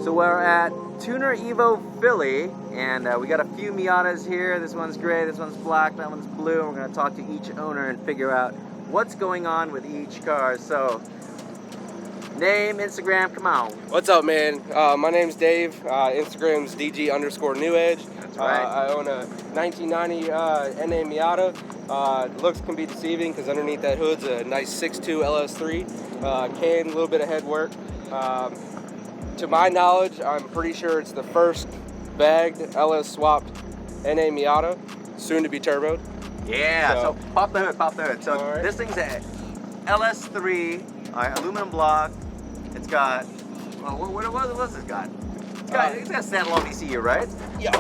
So we're at Tuner Evo Philly, and we got a few Miatas here. This one's gray, this one's black, that one's blue. And we're going to talk to each owner and figure out what's going on with each car. So, name, Instagram, come on. What's up, man? My name's Dave. Instagram's DG_NewEdge. That's right. I own a 1990 NA Miata. Looks can be deceiving because underneath that hood's a nice 6.2 LS3. Can, a little bit of head work. To my knowledge, I'm pretty sure it's the first bagged LS swapped NA Miata, soon to be turboed. Yeah, so pop the hood, pop the hood. So right. This thing's a LS3, aluminum block. It's got, well, what's this got? It's got standalone ECU, right? Yep.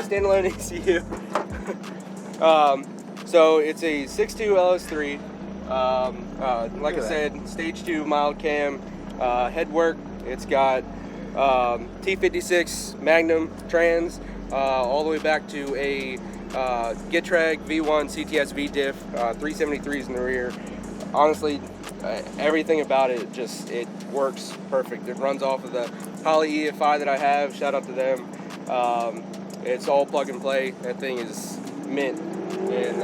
Standalone ECU. So it's a 6.2 LS3. Like I said, stage 2 mild cam, head work. It's got T56 Magnum trans, all the way back to a Getrag V1 CTS V diff, 373s in the rear. Honestly, everything about it it works perfect. It runs off of the Holley EFI that I have. Shout out to them. It's all plug and play. That thing is mint, and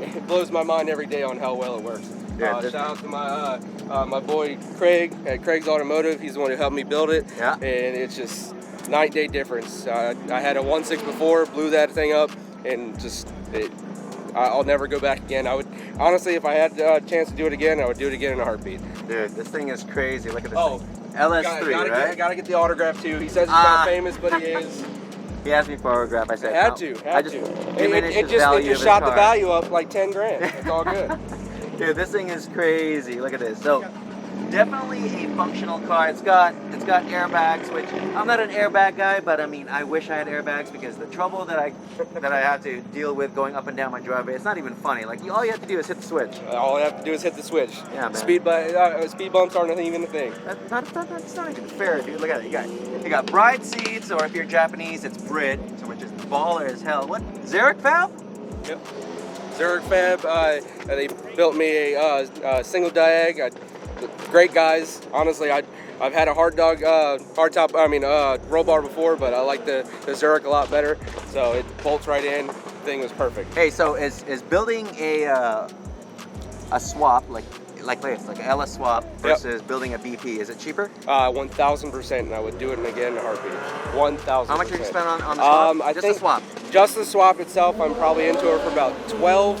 it blows my mind every day on how well it works. Shout out to my boy Craig at Craig's Automotive. He's the one who helped me build it. Yeah. And it's just night day difference. I had a 1.6 before, blew that thing up, and I'll never go back again. I would honestly, if I had a chance to do it again, I would do it again in a heartbeat. Dude, this thing is crazy. Look at this thing. LS3, right? Gotta get the autograph too. He says he's not famous, but he is. He asked me for autograph. I said Had to. It just shot the value up like 10 grand. It's all good. Dude, this thing is crazy. Look at this. So, definitely a functional car. It's got airbags, which I'm not an airbag guy, but I mean, I wish I had airbags because the trouble that I have to deal with going up and down my driveway, it's not even funny. Like, all you have to do is hit the switch. All you have to do is hit the switch. Yeah, man. Speed bumps aren't even a thing. That's not even fair, dude. Look at it. You got bride seats, or if you're Japanese, it's Brit, so which is baller as hell. What? Xeric Fab? Yep. Zurich Fab, they built me a single diag. Great guys. Honestly, I've had a roll bar before, but I like the Zurich a lot better. So it bolts right in. The thing was perfect. Hey, so is building a swap like this, like an LS swap versus building a BP, is it cheaper? 1,000%, and I would do it again in a heartbeat. 1,000%. How much did you spend on the swap? The swap. Just the swap itself, I'm probably into it for about 12.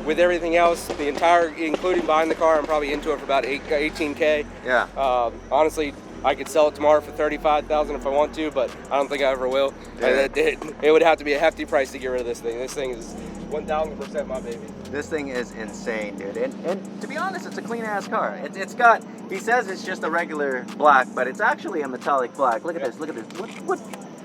With everything else, the entire, including buying the car, I'm probably into it for about 18K. Yeah. Honestly, I could sell it tomorrow for $35,000 if I want to, but I don't think I ever will. Yeah. It would have to be a hefty price to get rid of this thing. This thing is 1,000% my baby. This thing is insane, dude. And to be honest, it's a clean ass car. It's got, he says it's just a regular black, but it's actually a metallic black. Look at this, look at this.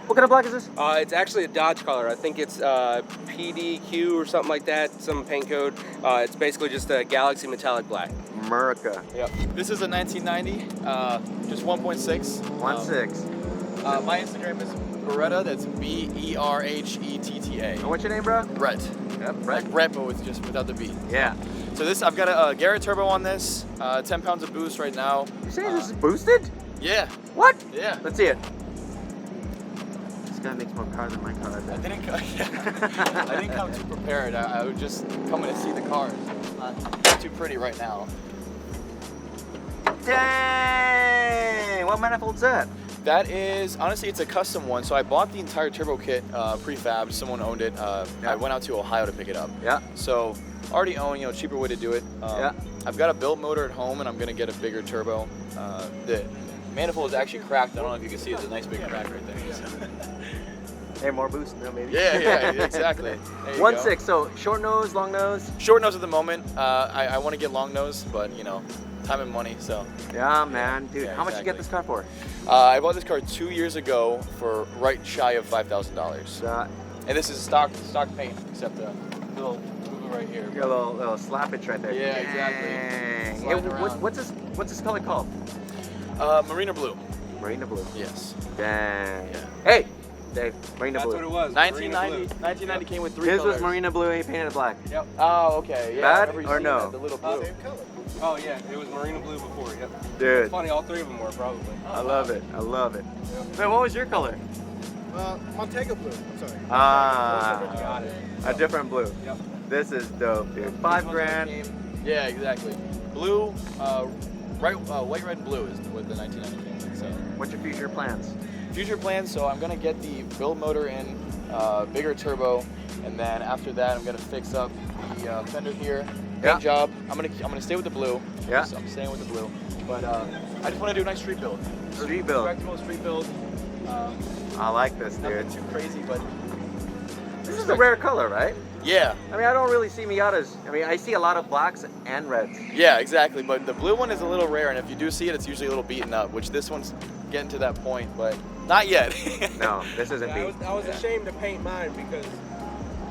What kind of black is this? It's actually a Dodge color. I think it's PDQ or something like that, some paint code. It's basically just a Galaxy metallic black. America. Yep. This is a 1990, just 1.6. 1.6. My Instagram is Beretta, that's BERHETTA. And what's your name, bro? Brett. Yep, Brett. Like Brett, but with just without the B. Yeah. So this, I've got a Garrett turbo on this, 10 pounds of boost right now. You saying this is boosted? Yeah. What? Yeah. Let's see it. This guy makes more cars than my car. I didn't come too prepared. I was just coming to see the cars. It's not too pretty right now. Dang! What manifold's that? That is, honestly, it's a custom one. So I bought the entire turbo kit prefab. Someone owned it. I went out to Ohio to pick it up. Yeah. So already own, cheaper way to do it. Yeah. I've got a built motor at home, and I'm gonna get a bigger turbo. The manifold is actually cracked. I don't know if you can see. It's a nice big crack right there. Hey, more boost now, maybe. Yeah, exactly. 1.6. So short nose, long nose. Short nose at the moment. I want to get long nose, but time and money. So. Yeah, man, dude. How much did you get this car for? I bought this car 2 years ago for right shy of $5,000. And this is stock paint, except a little right here. You got a little slappage right there. Yeah, exactly. Hey, what's this color called? Marina blue. Marina blue. Yes. Dang. Yeah. Hey, Dave, Marina blue. That's what it was. 1990 came with 3 colors. His was Marina blue and he painted it black. Yep. Oh, okay. Yeah. Bad or no? The little blue. Same color. Oh yeah, it was marina blue before. Yep. Dude. It's funny, all three of them were probably. I love it. I love it. Yep. Man, what was your color? Montego blue. I'm sorry. Got it. A different blue. Yep. This is dope, dude. $5,000. Yeah, exactly. Blue, white, red, and blue is with the 1990 So. What's your future plans? Future plans, so I'm gonna get the build motor in, bigger turbo, and then after that I'm gonna fix up the fender here. Yeah. Paint job. I'm gonna stay with the blue. Yeah. So I'm staying with the blue, but I just want to do a nice street build. Street build. Practical street build. I like this, dude. Nothing too crazy, but This is a rare color, right? yeah. I mean, I don't really see Miatas. I mean, I see a lot of blacks and reds. Yeah, exactly. But the blue one is a little rare, and if you do see it, it's usually a little beaten up. Which this one's getting to that point, but not yet. No, this isn't Yeah, beat. I was ashamed to paint mine because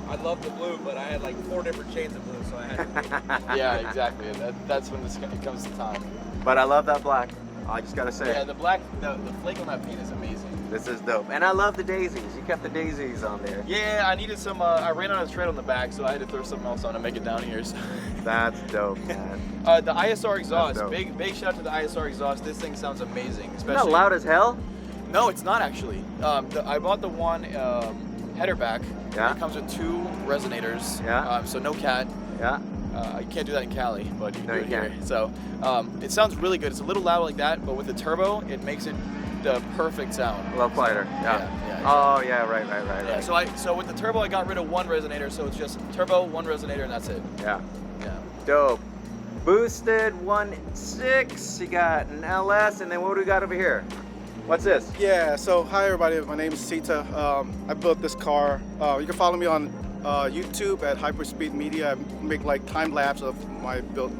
I love the blue, but I had like 4 different shades of blue, so I had to paint. Yeah, exactly. That's when it comes to time. But I love that black. I just gotta say. Yeah, the black, the flake on that paint is amazing. This is dope. And I love the daisies. You kept the daisies on there. Yeah, I needed some. I ran out of tread on the back, so I had to throw something else on to make it down here. So. That's dope, man. The Isr Exhaust. dope. Big shout out to the Isr Exhaust. This thing sounds amazing. Isn't Especially. that loud as hell? No, it's not actually. I bought the one header back. Yeah. It comes with 2 resonators. Yeah. So no cat. Yeah. You can't do that in Cali, but you can No, do you it here. can't. So it sounds really good. It's a little loud like that, but with the turbo, it makes it the perfect sound. A little quieter. Yeah. Oh, yeah, right. Yeah, so with the turbo, I got rid of 1 resonator, so it's just turbo, 1 resonator, and that's it. Yeah. Yeah. Dope. Boosted 1.6. You got an LS, and then what do we got over here? What's this? Yeah, so hi everybody, my name is Sita. I built this car. You can follow me on YouTube at Hyperspeed Media. I make like time lapse of my build.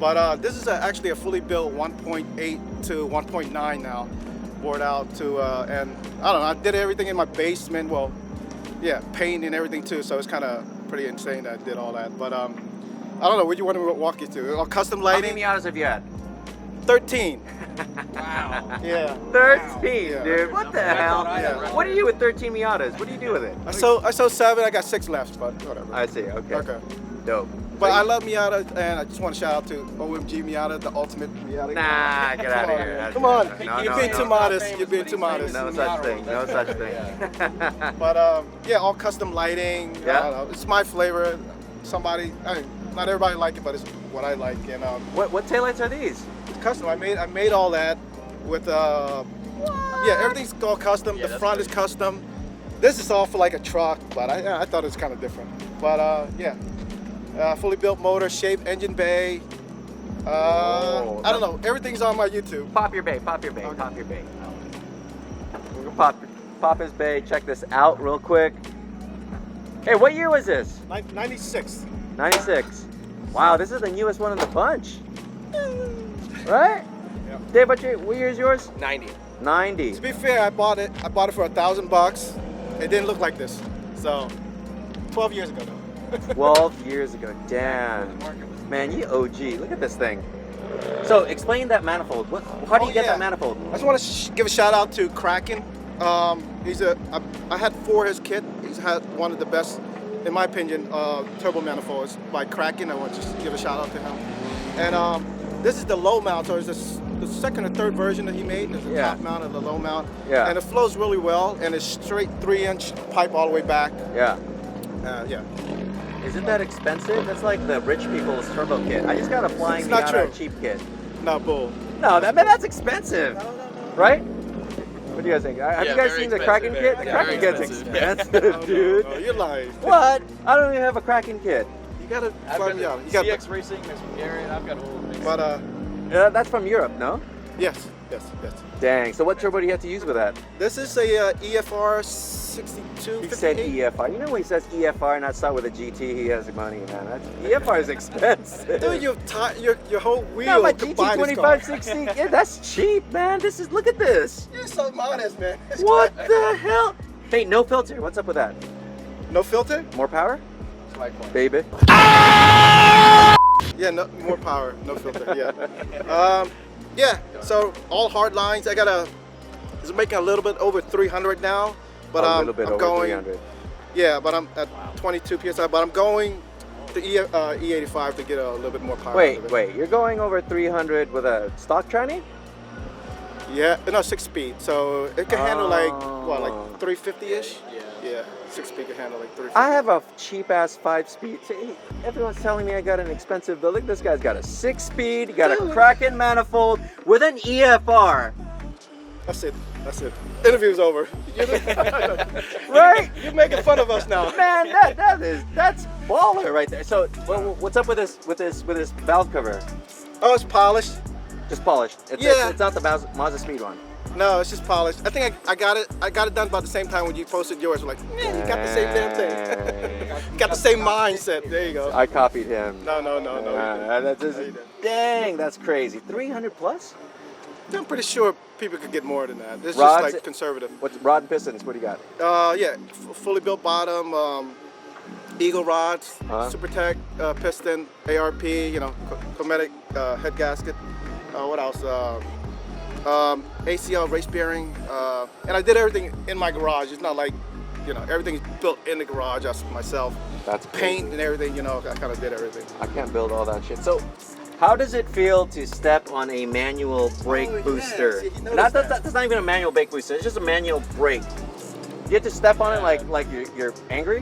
But this is actually a fully built 1.8 to 1.9 now. Bored out to, and I don't know, I did everything in my basement. Well, yeah, paint and everything too, so it's kind of pretty insane that I did all that. But I don't know, what do you want me to walk you to? Custom How lighting? many Miatas have you had? 13. Wow. Yeah. 13, Yeah. dude. What the hell? Yeah. What do you do with 13 Miatas? What do you do with it? I sold 7, I got 6 left, but whatever. I see. Okay. Okay. Dope. But I love Miata, and I just want to shout out to OMGMIATA, the ultimate Miata. Nah, get out of here. That's- Come on, no, you're no, being no. too modest. You're being too modest. No such thing. No such thing. But yeah, all custom lighting. Yeah. I don't know, it's my flavor. Somebody, I mean, not everybody like it, but it's what I like. And What taillights are these? it's custom. I made all that with yeah, everything's all custom. Yeah, The that's front is custom. This is all for like a truck, but I thought it was kind of different. But yeah. Fully built motor, shaped engine bay. I don't know. Everything's on my YouTube. Pop your bay. Pop your bay. Okay. Pop your bay. We're gonna pop his bay. Check this out real quick. Hey, what year was this? 96. 96. Wow, this is the newest one in the bunch. Right? Yeah. Dave, what year is yours? 90. 90. To be fair, I bought it for $1,000. It didn't look like this. So 12 years ago though. 12 years ago. Damn. Man, you OG. Look at this thing. So explain that manifold. How do you get that manifold? I just want to give a shout out to Kraken. I had 4 his kit. He's had one of the best, in my opinion, turbo manifolds by Kraken. I want to just give a shout out to him. And this is the low mount, so it's the second or third version that he made. There's the top mount and the low mount. Yeah. And it flows really well, and it's straight 3-inch pipe all the way back. Yeah. Yeah. Isn't that expensive? That's like the rich people's turbo kit. I just got a flying It's not Miata true. cheap kit. Not bull. No, that's expensive. Right? What do you guys think? Have you guys very seen the expensive, Kraken kit? The yeah, Kraken very kit's expensive. expensive, dude. No, you're lying. What? I don't even have a Kraken kit. You gotta I've fly got me the out. You got, CX Racing, there's from Gary, and I've got a whole mix. but Yeah, that's from Europe, no? yes. Dang. So what turbo do you have to use with that? This is a EFR 62. He said EFR. You know when he says EFR, not start with a GT, he has money, man. EFR is expensive. Dude, your whole wheel. No, my could GT buy this car. 2560. Yeah, that's cheap, man. Look at this. You're so modest, man. It's What cool. the hell? Hey, no filter. What's up with that? No filter? More power? That's my point. Baby. Yeah, no more power, no filter. Yeah. Yeah. So all hard lines. It's making a little bit over 300 now, but a little bit I'm over going. 300. Yeah, but I'm at 22 psi. But I'm going the E85 to get a little bit more power. Wait, you're going over 300 with a stock tranny? Yeah, no, 6-speed, so it can handle like 350-ish. Yeah, 6-speed can handle like 350. I have a cheap ass 5-speed. See, everyone's telling me I got an expensive build. Look, this guy's got a 6-speed, got a Kraken manifold with an EFR. That's it. Interview's over. Right? You're making fun of us now. Man, that's baller right there. So, what's up with this valve cover? Oh, it's polished. Just polished. It's not the Mazda Speed one. No, it's just polished. I think I got it done about the same time when you posted yours. We're like, man, you got the same damn thing. Got the same mindset. There you go. I copied him. No. Dang, that's crazy. 300 plus? I'm pretty sure people could get more than that. It's Rods, just like conservative. What's rod and pistons? What do you got? Yeah, fully built bottom, Eagle rods, SuperTech piston, ARP, chromatic head gasket. What else? ACL race bearing, and I did everything in my garage. It's not like, everything's built in the garage. That's myself. That's crazy. Paint and everything. I kind of did everything. I can't build all that shit. So, how does it feel to step on a manual brake booster? That's not even a manual brake booster. It's just a manual brake. You have to step on it like you're angry?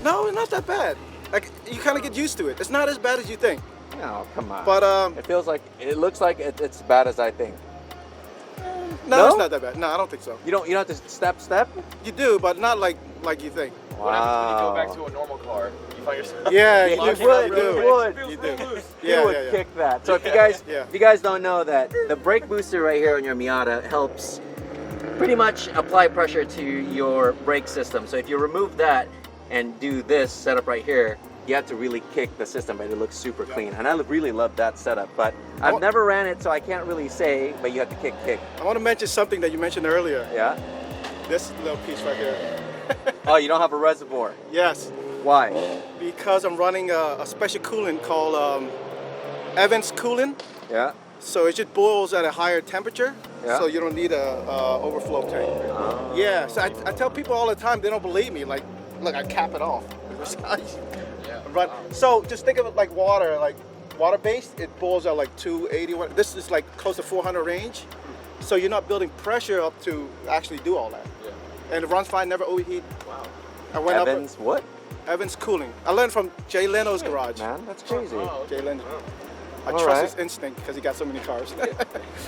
No, it's not that bad. Like, you kind of get used to it. It's not as bad as you think. No, come on. But it looks like it's as bad as I think. No, it's not that bad. No, I don't think so. You don't have to step? You do, but not like you think. Wow. What happens when you go back to a normal car? You find yourself. Yeah, you would. You would kick that. So if you guys don't know that the brake booster right here on your Miata helps pretty much apply pressure to your brake system. So if you remove that and do this setup right here, you have to really kick the system, but it looks super clean. And I really love that setup, but I've never ran it, so I can't really say, but you have to kick. I want to mention something that you mentioned earlier. Yeah? This little piece right here. Oh, you don't have a reservoir? Yes. Why? Because I'm running a special coolant called Evans Coolant. Yeah. So it just boils at a higher temperature, yeah. So you don't need a overflow tank. Oh. Yeah, so I tell people all the time, they don't believe me. Like, look, I cap it off. Right. So just think of it like water, water-based. It boils at like 280. This is like close to 400 range. So you're not building pressure up to actually do all that. Yeah. And it runs fine, never overheat. Wow. I went Evans what? Evans Cooling. I learned from Jay Leno's garage. Man, that's crazy. Oh, Jay Leno. I trust his instinct because he got so many cars.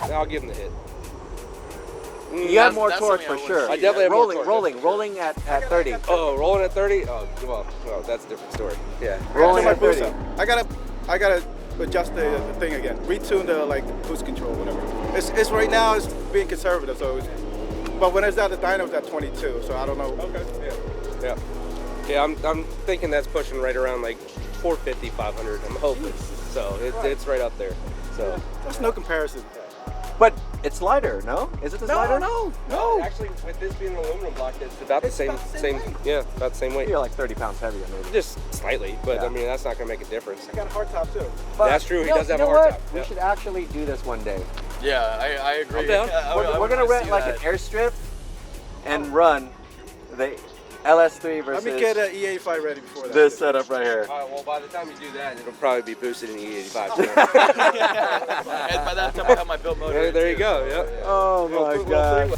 I'll give him the hit. You have more torque for sure. I definitely have more torque. Rolling at 30. Oh, rolling at 30? Oh, well, that's a different story. Yeah. Rolling at 30. I gotta adjust the thing again. Retune the boost control, whatever. It's right now it's being conservative, but when it's at the dyno, it's at 22. So I don't know. Okay. Yeah. I'm thinking that's pushing right around 450, 500. I'm hoping. So it's right up there. So there's no comparison. But it's lighter, no? Is it the lighter? No. Actually, with this being an aluminum block, it's about the same about the same weight. You're like 30 pounds heavier, maybe. Just slightly, but I mean that's not gonna make a difference. I got a hard top too. But that's true. He does have a hard top. We should actually do this one day. Yeah, I agree. I'm down. We're gonna rent an airstrip and run the LS3 versus. Let me get an E85 ready before that. This setup right here. All right, well, by the time you do that, it'll probably be boosted in E85. And by that time, I have my built motor. There you go. Yeah. Oh my God.